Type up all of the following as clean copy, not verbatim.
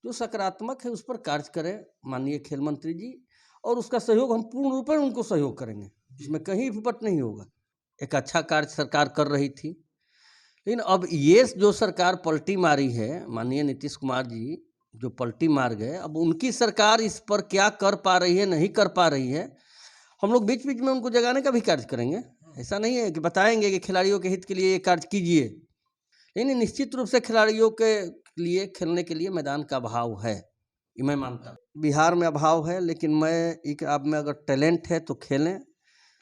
जो सकारात्मक है उस पर कार्य करें माननीय खेल मंत्री जी, और उसका सहयोग हम पूर्ण रूप में उनको सहयोग करेंगे, इसमें कहीं विपट नहीं होगा। एक अच्छा कार्य सरकार कर रही थी, लेकिन अब ये जो सरकार पलटी मारी है, माननीय नीतीश कुमार जी जो पलटी मार गए, अब उनकी सरकार इस पर क्या कर पा रही है, नहीं कर पा रही है, हम लोग बीच बीच में उनको जगाने का भी कार्य करेंगे। ऐसा नहीं है कि बताएंगे कि खिलाड़ियों के हित के लिए ये कार्य कीजिए, लेकिन निश्चित रूप से खिलाड़ियों के लिए खेलने के लिए मैदान का अभाव है, ये मैं मानता हूँ। बिहार में अभाव है, लेकिन मैं एक आप में अगर टैलेंट है तो खेलें,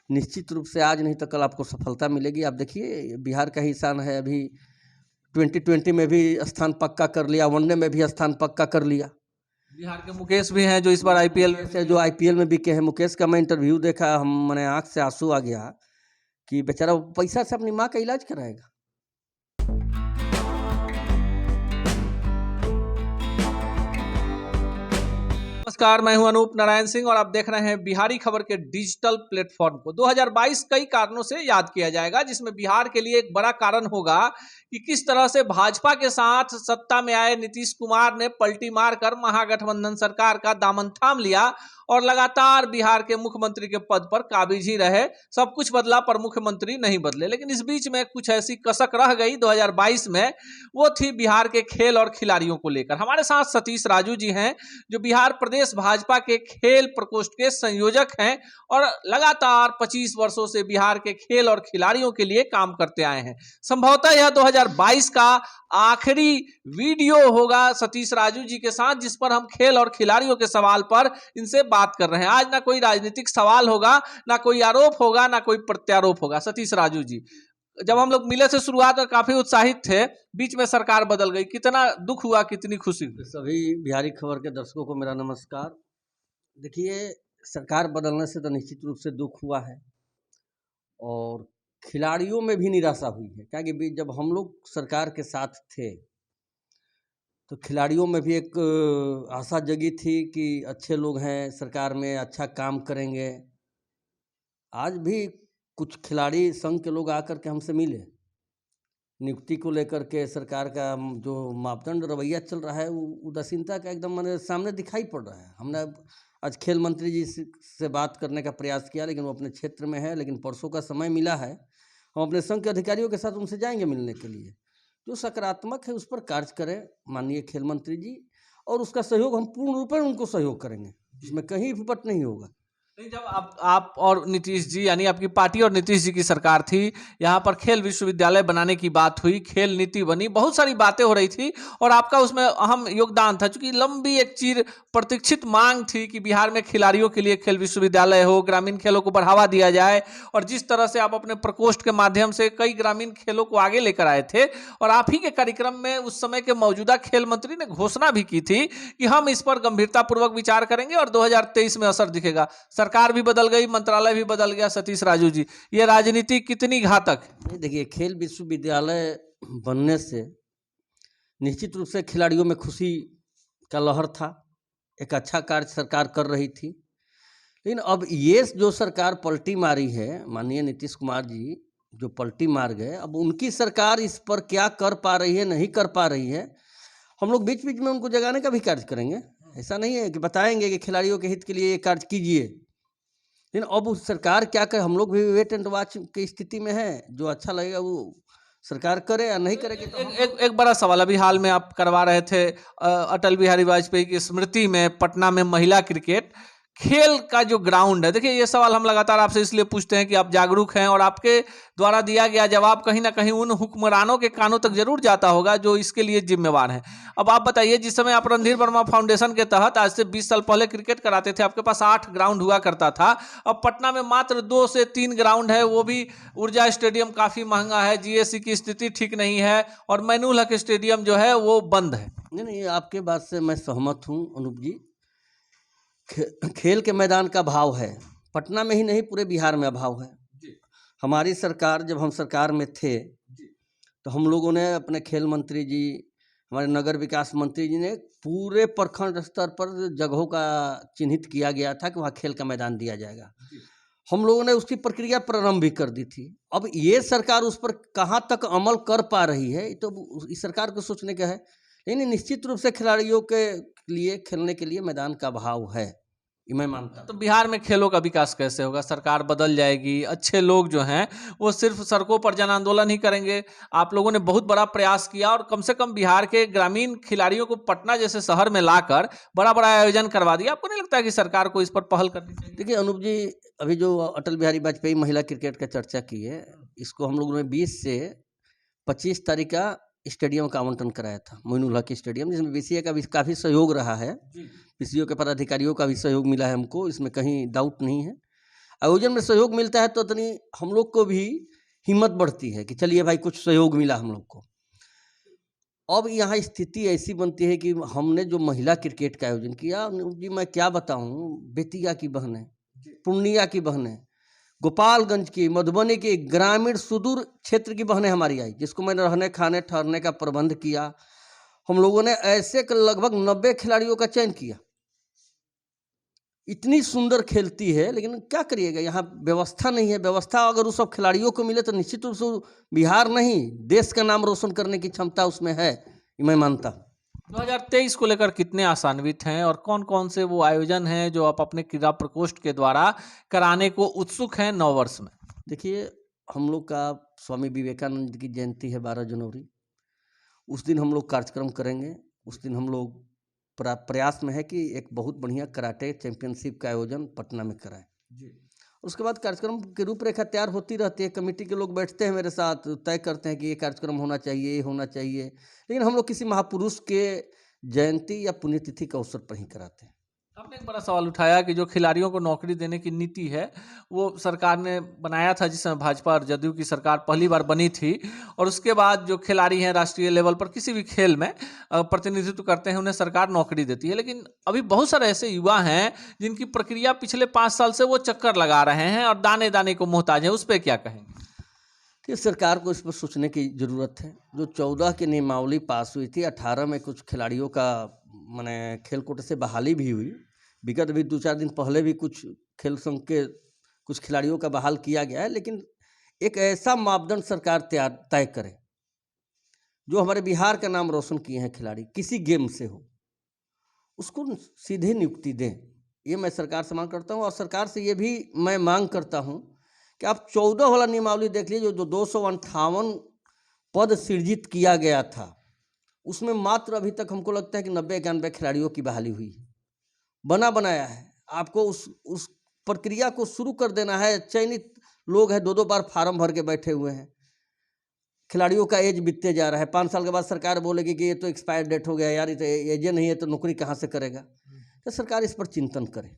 निश्चित रूप से आज नहीं तो कल आपको सफलता मिलेगी। आप देखिए बिहार का ही शान है, अभी 2020 में भी स्थान पक्का कर लिया, वनडे में भी स्थान पक्का कर लिया। बिहार के मुकेश भी हैं जो इस बार आईपीएल से जो आईपीएल में बिके हैं। मुकेश का मैं इंटरव्यू देखा, हम मैंने आंख से आंसू आ गया कि बेचारा पैसा से अपनी माँ का इलाज कराएगा। नमस्कार, मैं हूं अनूप नारायण सिंह और आप देख रहे हैं बिहारी खबर के डिजिटल प्लेटफॉर्म को। 2022 कई कारणों से याद किया जाएगा, जिसमें बिहार के लिए एक बड़ा कारण होगा कि किस तरह से भाजपा के साथ सत्ता में आए नीतीश कुमार ने पलटी मारकर महागठबंधन सरकार का दामन थाम लिया और लगातार बिहार के मुख्यमंत्री के पद पर काबिज ही रहे। सब कुछ बदला पर मुख्यमंत्री नहीं बदले, लेकिन इस बीच में कुछ ऐसी कसक रह गई 2022 में, वो थी बिहार के खेल और खिलाड़ियों को लेकर। हमारे साथ सतीश राजू जी हैं जो बिहार प्रदेश भाजपा के खेल प्रकोष्ठ के संयोजक हैं और लगातार 25 वर्षों से बिहार के खेल और खिलाड़ियों के लिए काम करते आए हैं। संभवतः यह 2022 का आखिरी वीडियो होगा सतीश राजू जी के साथ, जिस पर हम खेल और खिलाड़ियों के सवाल पर इनसे बात कर रहे हैं। आज ना कोई राजनीतिक सवाल होगा, ना कोई आरोप होगा, ना कोई प्रत्यारोप होगा। सतीश राजू जी, जब हम लोग मिले से शुरुआत में काफी उत्साहित थे, बीच में सरकार बदल गई, कितना दुख हुआ, कितनी खुशी हुई? सभी बिहारी खबर के दर्शकों को मेरा नमस्कार। देखिए, सरकार बदलने से तो निश्चित रूप से दुख हुआ है और खिलाड़ियों में भी निराशा हुई है, क्योंकि जब हम लोग सरकार के साथ थे तो खिलाड़ियों में भी एक आशा जगी थी कि अच्छे लोग हैं सरकार में, अच्छा काम करेंगे। आज भी कुछ खिलाड़ी संघ के लोग आकर के हमसे मिले, नियुक्ति को लेकर के सरकार का जो मापदंड रवैया चल रहा है वो उदासीनता का एकदम मेरे सामने दिखाई पड़ रहा है। हमने आज खेल मंत्री जी से बात करने का प्रयास किया, लेकिन वो अपने क्षेत्र में है, लेकिन परसों का समय मिला है, हम अपने संघ के अधिकारियों के साथ उनसे जाएंगे मिलने के लिए। जो सकारात्मक है उस पर कार्य करें माननीय खेल मंत्री जी, और उसका सहयोग हम पूर्ण रूप में उनको सहयोग करेंगे, इसमें कहीं विपट नहीं होगा। जब आप और नीतीश जी, यानी आपकी पार्टी और नीतीश जी की सरकार थी, यहाँ पर खेल विश्वविद्यालय बनाने की बात हुई, खेल नीति बनी, बहुत सारी बातें हो रही थी और आपका उसमें अहम योगदान था, क्योंकि लंबी एक चिर प्रतीक्षित मांग थी कि बिहार में खिलाड़ियों के लिए खेल विश्वविद्यालय हो, ग्रामीण खेलों को बढ़ावा दिया जाए। और जिस तरह से आप अपने प्रकोष्ठ के माध्यम से कई ग्रामीण खेलों को आगे लेकर आए थे, और आप ही के कार्यक्रम में उस समय के मौजूदा खेल मंत्री ने घोषणा भी की थी कि हम इस पर गंभीरतापूर्वक विचार करेंगे और 2023 में असर दिखेगा। सरकार भी बदल गई, मंत्रालय भी बदल गया। सतीश राजू जी, ये राजनीति कितनी घातक है? देखिए, खेल विश्वविद्यालय बनने से निश्चित रूप से खिलाड़ियों में खुशी का लहर था, एक अच्छा कार्य सरकार कर रही थी, लेकिन अब ये जो सरकार पलटी मारी है, माननीय नीतीश कुमार जी जो पलटी मार गए, अब उनकी सरकार इस पर क्या कर पा रही है, नहीं कर पा रही है, हम लोग बीच बीच में उनको जगाने का भी कार्य करेंगे। ऐसा नहीं है कि बताएंगे कि खिलाड़ियों के हित के लिए ये कार्य कीजिए, लेकिन अब उस सरकार क्या करे, हम लोग भी वेट एंड वॉच की स्थिति में है। जो अच्छा लगेगा वो सरकार करे या नहीं करेगी। तो एक बड़ा सवाल, अभी हाल में आप करवा रहे थे अटल बिहारी वाजपेयी की स्मृति में पटना में महिला क्रिकेट खेल का जो ग्राउंड है। देखिए, ये सवाल हम लगातार आपसे इसलिए पूछते हैं कि आप जागरूक हैं और आपके द्वारा दिया गया जवाब कहीं ना कहीं उन हुक्मरानों के कानों तक जरूर जाता होगा जो इसके लिए जिम्मेवार हैं। अब आप बताइए, जिस समय आप रणधीर वर्मा फाउंडेशन के तहत आज से 20 साल पहले क्रिकेट कराते थे, आपके पास 8 ग्राउंड हुआ करता था। अब पटना में मात्र 2 से 3 ग्राउंड है, वो भी ऊर्जा स्टेडियम काफी महंगा है, जीएससी की स्थिति ठीक नहीं है, और मैनुल हक स्टेडियम जो है वो बंद है। नहीं, आपके बात से मैं सहमत हूँ अनूप जी। खेल के मैदान का अभाव है, पटना में ही नहीं पूरे बिहार में अभाव है। हमारी सरकार, जब हम सरकार में थे तो हम लोगों ने अपने खेल मंत्री जी, हमारे नगर विकास मंत्री जी ने पूरे प्रखंड स्तर पर जगहों का चिन्हित किया गया था कि वहाँ खेल का मैदान दिया जाएगा। हम लोगों ने उसकी प्रक्रिया प्रारंभ भी कर दी थी। अब ये सरकार उस पर कहाँ तक अमल कर पा रही है, तो इस सरकार को सोचने का है। लेकिन निश्चित रूप से खिलाड़ियों के लिए खेलने के लिए मैदान का अभाव है, ये मैं मानता हूँ। तो बिहार में खेलों का विकास कैसे होगा? सरकार बदल जाएगी, अच्छे लोग जो हैं वो सिर्फ सड़कों पर जन आंदोलन ही करेंगे। आप लोगों ने बहुत बड़ा प्रयास किया और कम से कम बिहार के ग्रामीण खिलाड़ियों को पटना जैसे शहर में लाकर बड़ा बड़ा आयोजन करवा दिया। आपको नहीं लगता है कि सरकार को इस पर पहल करनी चाहिए? देखिए अनूप जी, अभी जो अटल बिहारी वाजपेयी महिला क्रिकेट का चर्चा की है, इसको हम लोगों ने 20 से 25 तारीख का स्टेडियम का आवंटन कराया था, मोइनुल हक स्टेडियम, जिसमें बीसीए का भी काफ़ी सहयोग रहा है। पीसीओ के पदाधिकारियों का भी सहयोग मिला है हमको, इसमें कहीं डाउट नहीं है। आयोजन में सहयोग मिलता है तो इतनी हम लोग को भी हिम्मत बढ़ती है कि चलिए भाई कुछ सहयोग मिला हम लोग को। अब यहाँ स्थिति ऐसी बनती है कि हमने जो महिला क्रिकेट का आयोजन किया जी, मैं क्या बताऊँ, बेतिया की बहनें, पूर्णिया की बहनें, गोपालगंज की, मधुबनी की, ग्रामीण सुदूर क्षेत्र की बहनें हमारी आई, जिसको मैंने रहने खाने ठहरने का प्रबंध किया। हम लोगों ने ऐसे लगभग 90 खिलाड़ियों का चयन किया। इतनी सुंदर खेलती है, लेकिन क्या करिएगा, यहाँ व्यवस्था नहीं है। व्यवस्था अगर उस सब खिलाड़ियों को मिले तो निश्चित रूप से बिहार नहीं देश का नाम रोशन करने की क्षमता उसमें है, ये मैं मानता हूँ। 2023 को लेकर कितने आशान्वित हैं और कौन कौन से वो आयोजन हैं जो आप अपने क्रीड़ा प्रकोष्ठ के द्वारा कराने को उत्सुक हैं नव वर्ष में? देखिए, हम लोग का स्वामी विवेकानंद की जयंती है 12 जनवरी, उस दिन हम लोग कार्यक्रम करेंगे। उस दिन हम लोग प्रयास में है कि एक बहुत बढ़िया कराटे चैंपियनशिप का आयोजन पटना में कराएं जी। उसके बाद कार्यक्रम की रूपरेखा तैयार होती रहती है, कमेटी के लोग बैठते हैं मेरे साथ, तय करते हैं कि ये कार्यक्रम होना चाहिए, ये होना चाहिए। लेकिन हम लोग किसी महापुरुष के जयंती या पुण्यतिथि के अवसर पर ही कराते हैं। आपने एक बड़ा सवाल उठाया कि जो खिलाड़ियों को नौकरी देने की नीति है वो सरकार ने बनाया था, जिसमें भाजपा और जदयू की सरकार पहली बार बनी थी, और उसके बाद जो खिलाड़ी हैं राष्ट्रीय लेवल पर किसी भी खेल में प्रतिनिधित्व करते हैं उन्हें सरकार नौकरी देती है। लेकिन अभी बहुत सारे ऐसे युवा हैं जिनकी प्रक्रिया पिछले 5 साल से वो चक्कर लगा रहे हैं और दाने दाने को मोहताज है, उस पर क्या कहेंगे? कि सरकार को इस पर सोचने की ज़रूरत है। जो 14 की नियमावली पास हुई थी, 18 में कुछ खिलाड़ियों का माने खेल कोटे से बहाली भी हुई। विगत भी 2-4 दिन पहले भी कुछ खेल संघ के कुछ खिलाड़ियों का बहाल किया गया है। लेकिन एक ऐसा मापदंड सरकार तय करे जो हमारे बिहार का नाम रोशन किए हैं खिलाड़ी, किसी गेम से हो, उसको सीधे नियुक्ति दें, ये मैं सरकार से मांग करता हूँ। और सरकार से ये भी मैं मांग करता हूँ कि आप 14 वाला नियमावली देख लीजिए, जो 258 पद सृजित किया गया था, उसमें मात्र अभी तक हमको लगता है कि 90-91 खिलाड़ियों की बहाली हुई है। बना बनाया है, आपको उस प्रक्रिया को शुरू कर देना है। चयनित लोग हैं, 2-2 बार फार्म भर के बैठे हुए हैं, खिलाड़ियों का एज बीतते जा रहा है। 5 साल के बाद सरकार बोलेगी कि ये तो एक्सपायर डेट हो गया यार, ये तो एज नहीं है तो नौकरी कहाँ से करेगा। तो सरकार इस पर चिंतन करे।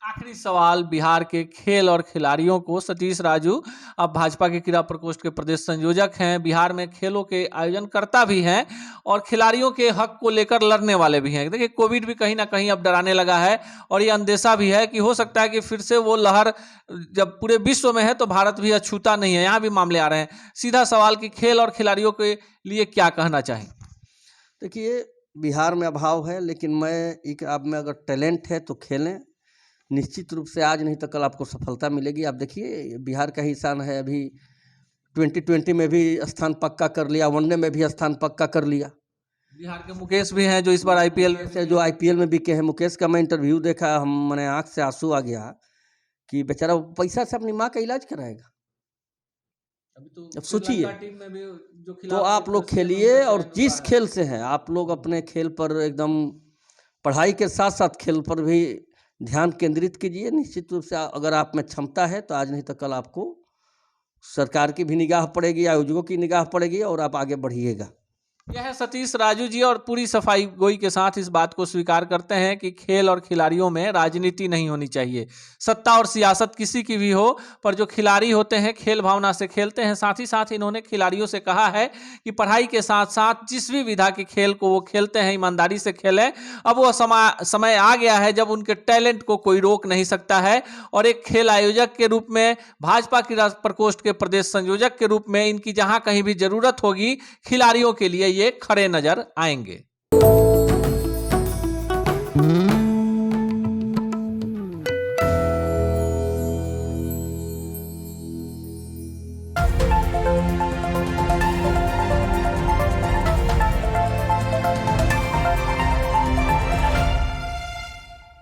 आखिरी सवाल बिहार के खेल और खिलाड़ियों को, सतीश राजू आप भाजपा के क्रीड़ा प्रकोष्ठ के प्रदेश संयोजक हैं, बिहार में खेलों के आयोजन करता भी हैं और खिलाड़ियों के हक को लेकर लड़ने वाले भी हैं। देखिए, कोविड भी कहीं ना कहीं अब डराने लगा है और ये अंदेशा भी है कि हो सकता है कि फिर से वो लहर जब पूरे विश्व में है तो भारत भी अछूता नहीं है, यहाँ भी मामले आ रहे हैं। सीधा सवाल कि खेल और खिलाड़ियों के लिए क्या कहना चाहें? देखिए, बिहार में अभाव है, लेकिन आप में अगर टैलेंट है तो खेलें। निश्चित रूप से आज नहीं तो कल आपको सफलता मिलेगी। आप देखिए, बिहार का ही शान है, अभी 2020 में भी स्थान पक्का कर लिया, वनडे में भी स्थान पक्का कर लिया। बिहार के मुकेश भी हैं जो इस बार आईपीएल से जो आईपीएल में बिके हैं। मुकेश का मैं इंटरव्यू देखा, मैंने आँख से आंसू आ गया कि बेचारा पैसा से अपनी माँ का इलाज कराएगा। अब सोचिए, तो आप लोग खेलिए और जिस खेल से हैं आप लोग अपने खेल पर एकदम पढ़ाई के साथ साथ खेल पर भी ध्यान केंद्रित कीजिए। निश्चित रूप से अगर आप में क्षमता है तो आज नहीं तो कल आपको सरकार की भी निगाह पड़ेगी, आयोजकों की निगाह पड़ेगी और आप आगे बढ़िएगा। यह है सतीश राजू जी, और पूरी सफाई गोई के साथ इस बात को स्वीकार करते हैं कि खेल और खिलाड़ियों में राजनीति नहीं होनी चाहिए। सत्ता और सियासत किसी की भी हो, पर जो खिलाड़ी होते हैं खेल भावना से खेलते हैं। साथ ही साथ इन्होंने खिलाड़ियों से कहा है कि पढ़ाई के साथ साथ जिस भी विधा के खेल को वो खेलते हैं ईमानदारी से खेलें। अब वो समय आ गया है जब उनके टैलेंट को कोई रोक नहीं सकता है, और एक खेल आयोजक के रूप में, भाजपा क्रीड़ा प्रकोष्ठ के प्रदेश संयोजक के रूप में इनकी जहां कहीं भी जरूरत होगी खिलाड़ियों के लिए ये खड़े नजर आएंगे।